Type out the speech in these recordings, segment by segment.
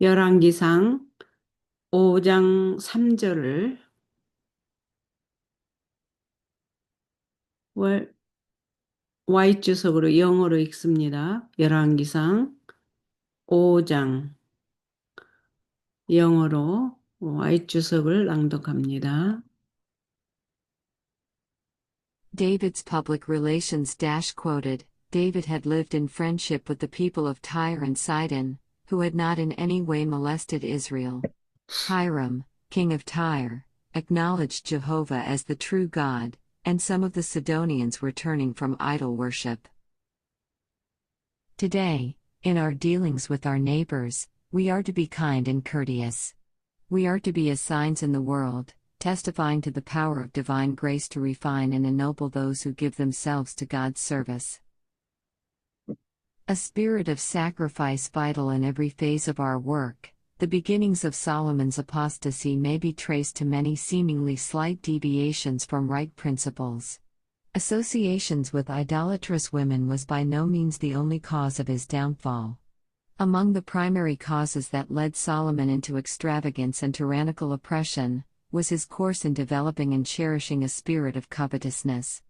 열왕기상 5장 3절을 화잇주석으로 영어로 읽습니다. 열왕기상 5장 영어로 화잇주석을 낭독합니다. David's public relations quoted, David had lived in friendship with the people of Tyre and Sidon, who had not in any way molested Israel. Hiram, king of Tyre, acknowledged Jehovah as the true God, and some of the Sidonians were turning from idol worship. Today, in our dealings with our neighbors, we are to be kind and courteous. We are to be as signs in the world, testifying to the power of divine grace to refine and ennoble those who give themselves to God's service. A spirit of sacrifice vital in every phase of our work. The beginnings of Solomon's apostasy may be traced to many seemingly slight deviations from right principles. Associations with idolatrous women was by no means the only cause of his downfall. Among the primary causes that led Solomon into extravagance and tyrannical oppression was his course in developing and cherishing a spirit of covetousness.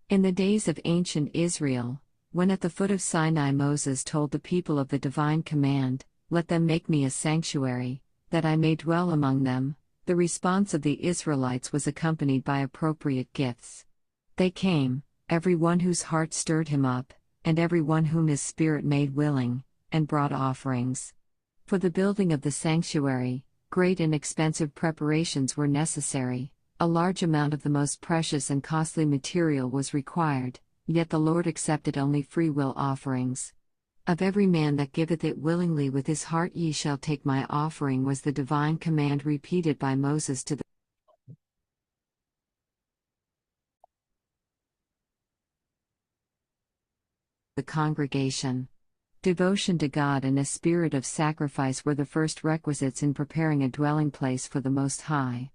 In the days of ancient Israel, when at the foot of Sinai Moses told the people of the divine command, "Let them make me a sanctuary, that I may dwell among them," the response of the Israelites was accompanied by appropriate gifts. They came, every one whose heart stirred him up, and every one whom his spirit made willing, and brought offerings. For the building of the sanctuary, great and expensive preparations were necessary, a large amount of the most precious and costly material was required, yet the Lord accepted only free will offerings. "Of every man that giveth it willingly with his heart ye shall take my offering," was the divine command repeated by Moses to the congregation. Devotion to God and a spirit of sacrifice were the first requisites in preparing a dwelling place for the Most High.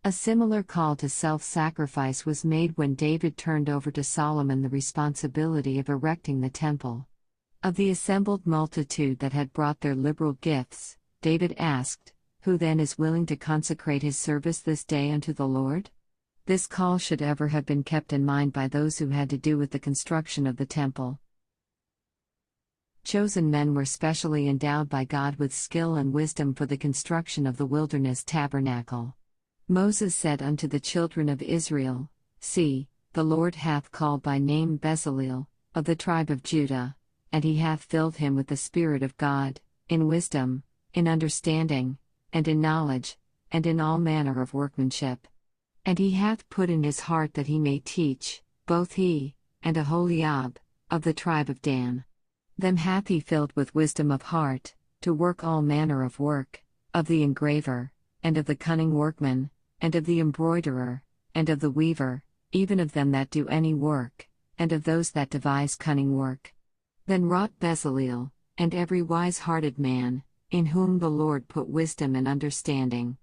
A similar call to self-sacrifice was made when David turned over to Solomon the responsibility of erecting the temple. Of the assembled multitude that had brought their liberal gifts, David asked, "Who then is willing to consecrate his service this day unto the Lord?" This call should ever have been kept in mind by those who had to do with the construction of the temple. Chosen men were specially endowed by God with skill and wisdom for the construction of the wilderness tabernacle. Moses said unto the children of Israel, "See, the Lord hath called by name Bezaleel, of the tribe of Judah, and he hath filled him with the Spirit of God, in wisdom, in understanding, and in knowledge, and in all manner of workmanship. And he hath put in his heart that he may teach, both he, and Aholiab, of the tribe of Dan. Them hath he filled with wisdom of heart, to work all manner of work, of the engraver, and of the cunning workman, and of the embroiderer, and of the weaver, even of them that do any work, and of those that devise cunning work. Then wrought Bezaleel, and every wise-hearted man, in whom the Lord put wisdom and understanding.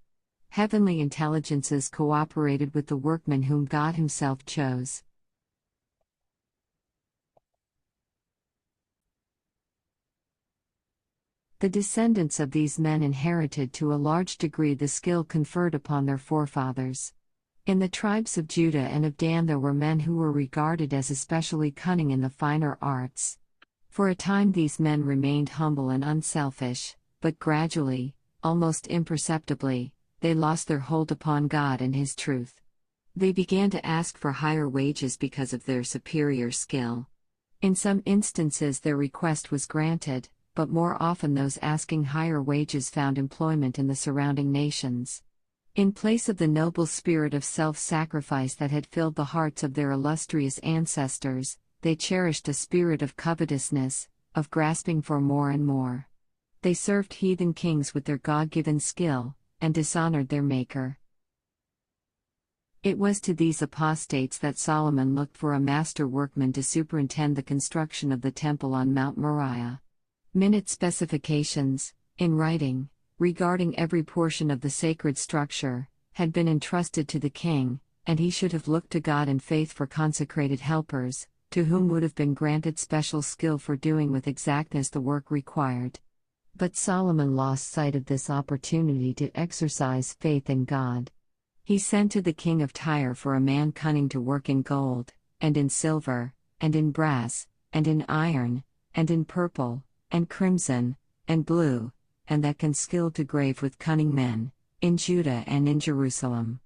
Heavenly intelligences cooperated with the workmen whom God himself chose. The descendants of these men inherited to a large degree the skill conferred upon their forefathers. In the tribes of Judah and of Dan there were men who were regarded as especially cunning in the finer arts. For a time these men remained humble and unselfish, but gradually, almost imperceptibly, they lost their hold upon God and His truth. They began to ask for higher wages because of their superior skill. In some instances their request was granted, but more often those asking higher wages found employment in the surrounding nations. In place of the noble spirit of self-sacrifice that had filled the hearts of their illustrious ancestors, they cherished a spirit of covetousness, of grasping for more and more. They served heathen kings with their God-given skill, and dishonored their Maker. It was to these apostates that Solomon looked for a master workman to superintend the construction of the temple on Mount Moriah. Minute specifications, in writing, regarding every portion of the sacred structure, had been entrusted to the king, and he should have looked to God in faith for consecrated helpers, to whom would have been granted special skill for doing with exactness the work required. But Solomon lost sight of this opportunity to exercise faith in God. He sent to the king of Tyre for a man cunning to work in gold, and in silver, and in brass, and in iron, and in purple, and crimson, and blue, and that can skill to grave with cunning men, in Judah and in Jerusalem.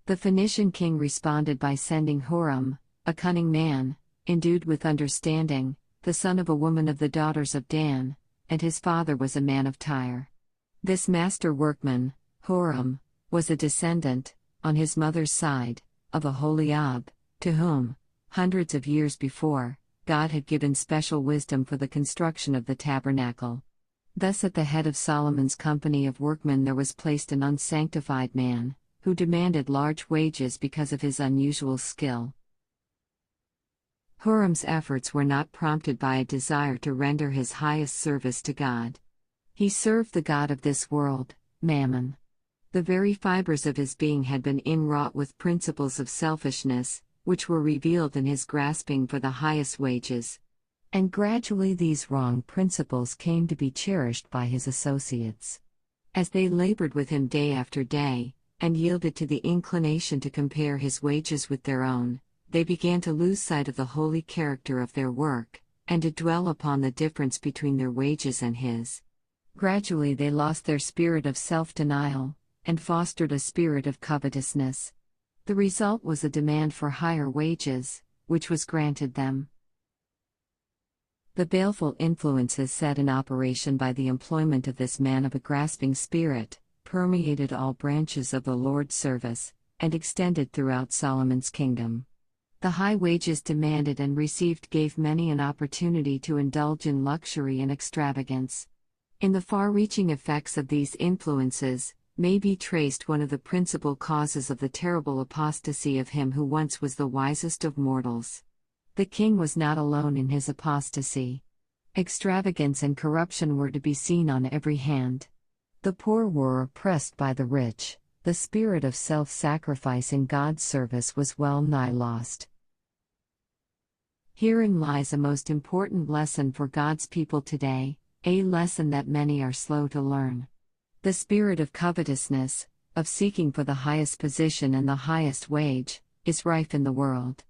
The Phoenician king responded by sending Huram, a cunning man, endued with understanding, the son of a woman of the daughters of Dan, and his father was a man of Tyre. This master workman, Huram, was a descendant, on his mother's side, of Aholiab, to whom, hundreds of years before, God had given special wisdom for the construction of the tabernacle. Thus at the head of Solomon's company of workmen there was placed an unsanctified man, who demanded large wages because of his unusual skill. Huram's efforts were not prompted by a desire to render his highest service to God. He served the god of this world, Mammon. The very fibers of his being had been inwrought with principles of selfishness, which were revealed in his grasping for the highest wages. And gradually these wrong principles came to be cherished by his associates. As they labored with him day after day, and yielded to the inclination to compare his wages with their own, they began to lose sight of the holy character of their work, and to dwell upon the difference between their wages and his. Gradually they lost their spirit of self-denial, and fostered a spirit of covetousness. The result was a demand for higher wages, which was granted them. The baleful influences set in operation by the employment of this man of a grasping spirit, permeated all branches of the Lord's service, and extended throughout Solomon's kingdom. The high wages demanded and received gave many an opportunity to indulge in luxury and extravagance. In the far-reaching effects of these influences, may be traced one of the principal causes of the terrible apostasy of him who once was the wisest of mortals. The king was not alone in his apostasy. Extravagance and corruption were to be seen on every hand. The poor were oppressed by the rich, the spirit of self-sacrifice in God's service was well nigh lost. Herein lies a most important lesson for God's people today, a lesson that many are slow to learn. The spirit of covetousness, of seeking for the highest position and the highest wage, is rife in the world.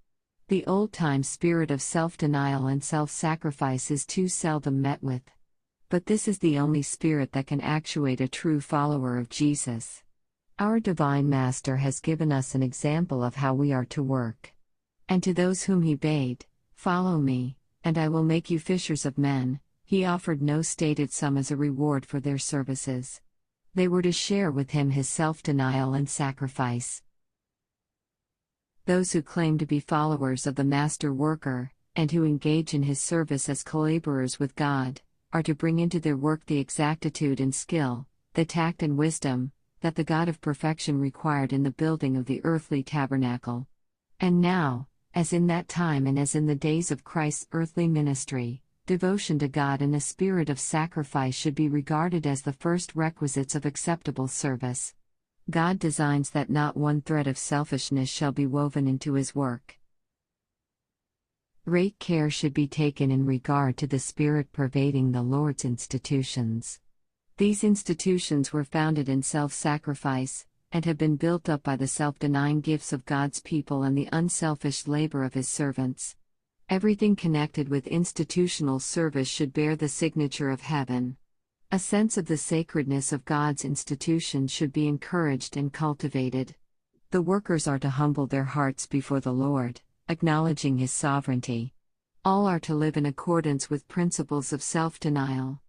The old-time spirit of self-denial and self-sacrifice is too seldom met with. But this is the only spirit that can actuate a true follower of Jesus. Our Divine Master has given us an example of how we are to work. And to those whom he bade, "Follow me, and I will make you fishers of men," he offered no stated sum as a reward for their services. They were to share with him his self-denial and sacrifice. Those who claim to be followers of the Master Worker, and who engage in his service as collaborers with God, are to bring into their work the exactitude and skill, the tact and wisdom, that the God of perfection required in the building of the earthly tabernacle. And now, as in that time and as in the days of Christ's earthly ministry, devotion to God and a spirit of sacrifice should be regarded as the first requisites of acceptable service. God designs that not one thread of selfishness shall be woven into his work. Great care should be taken in regard to the spirit pervading the Lord's institutions. These institutions were founded in self-sacrifice, and have been built up by the self-denying gifts of God's people and the unselfish labor of his servants. Everything connected with institutional service should bear the signature of heaven. A sense of the sacredness of God's institution should be encouraged and cultivated. The workers are to humble their hearts before the Lord, acknowledging his sovereignty. All are to live in accordance with principles of self-denial.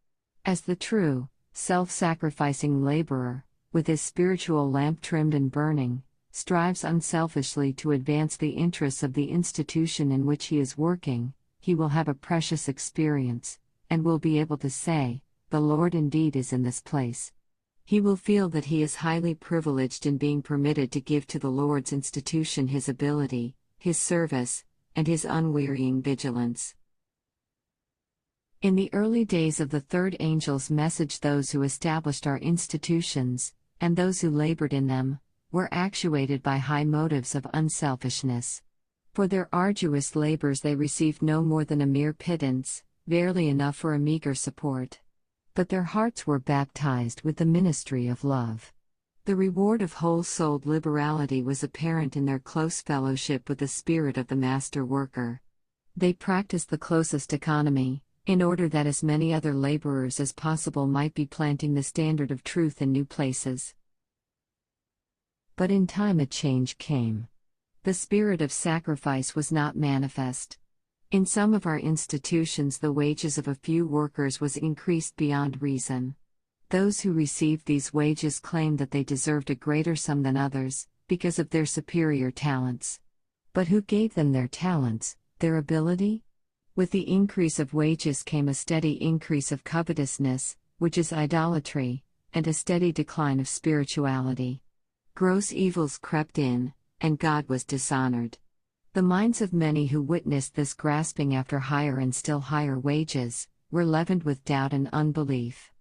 As the true, self-sacrificing laborer, with his spiritual lamp trimmed and burning, strives unselfishly to advance the interests of the institution in which he is working, he will have a precious experience, and will be able to say, "The Lord indeed is in this place." He will feel that he is highly privileged in being permitted to give to the Lord's institution his ability, his service, and his unwearying vigilance. In the early days of the third angel's message, those who established our institutions, and those who labored in them, were actuated by high motives of unselfishness. For their arduous labors they received no more than a mere pittance, barely enough for a meager support. But their hearts were baptized with the ministry of love. The reward of whole-souled liberality was apparent in their close fellowship with the spirit of the master worker. They practiced the closest economy, in order that as many other laborers as possible might be planting the standard of truth in new places. But in time a change came. The spirit of sacrifice was not manifest. In some of our institutions the wages of a few workers was increased beyond reason. Those who received these wages claimed that they deserved a greater sum than others, because of their superior talents. But who gave them their talents, their ability? With the increase of wages came a steady increase of covetousness, which is idolatry, and a steady decline of spirituality. Gross evils crept in, and God was dishonored. The minds of many who witnessed this grasping after higher and still higher wages, were leavened with doubt and unbelief.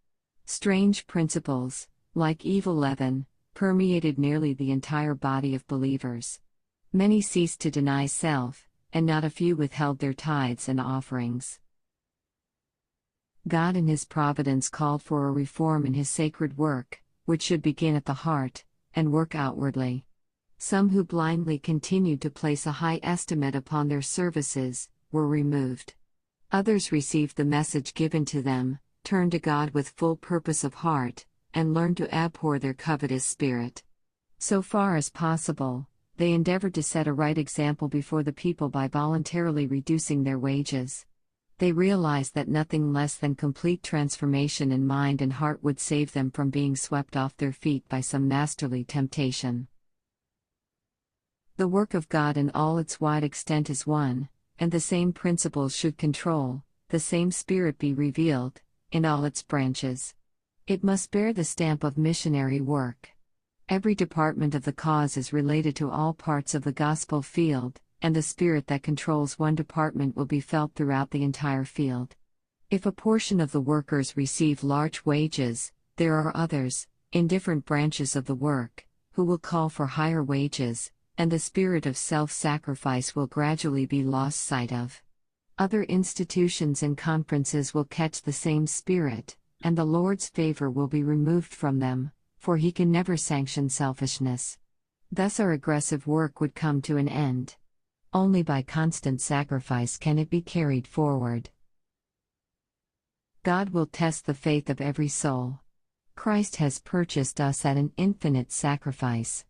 Strange principles, like evil leaven, permeated nearly the entire body of believers. Many ceased to deny self, and not a few withheld their tithes and offerings. God in His providence called for a reform in His sacred work, which should begin at the heart, and work outwardly. Some who blindly continued to place a high estimate upon their services, were removed. Others received the message given to them, turned to God with full purpose of heart, and learned to abhor their covetous spirit. So far as possible, they endeavored to set a right example before the people by voluntarily reducing their wages. They realized that nothing less than complete transformation in mind and heart would save them from being swept off their feet by some masterly temptation. The work of God in all its wide extent is one, and the same principles should control, the same spirit be revealed, in all its branches. It must bear the stamp of missionary work. Every department of the cause is related to all parts of the gospel field, and the spirit that controls one department will be felt throughout the entire field. If a portion of the workers receive large wages, there are others, in different branches of the work, who will call for higher wages, and the spirit of self-sacrifice will gradually be lost sight of. Other institutions and conferences will catch the same spirit, and the Lord's favor will be removed from them, for He can never sanction selfishness. Thus our aggressive work would come to an end. Only by constant sacrifice can it be carried forward. God will test the faith of every soul. Christ has purchased us at an infinite sacrifice.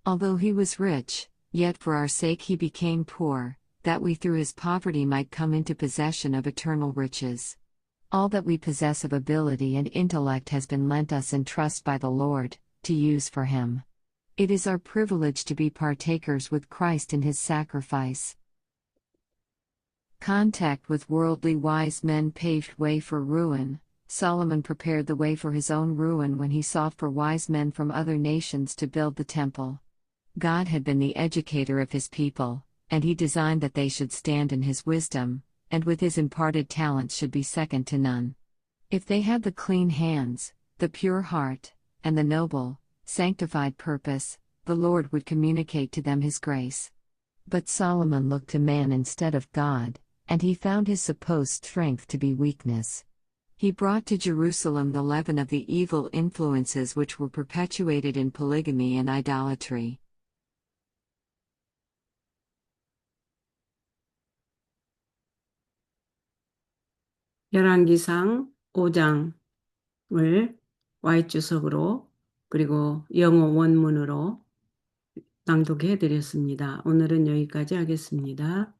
Although He was rich, yet for our sake He became poor, that we through His poverty might come into possession of eternal riches. All that we possess of ability and intellect has been lent us in trust by the Lord, to use for Him. It is our privilege to be partakers with Christ in His sacrifice. Contact with worldly wise men paved way for ruin. Solomon prepared the way for his own ruin when he sought for wise men from other nations to build the temple. God had been the educator of His people, and He designed that they should stand in His wisdom, and with His imparted talents should be second to none. If they had the clean hands, the pure heart, and the noble, sanctified purpose, the Lord would communicate to them His grace. But Solomon looked to man instead of God, and he found his supposed strength to be weakness. He brought to Jerusalem the leaven of the evil influences which were perpetuated in polygamy and idolatry. 열왕기상 5장을 화잇주석으로 그리고 영어 원문으로 낭독해 드렸습니다. 오늘은 여기까지 하겠습니다.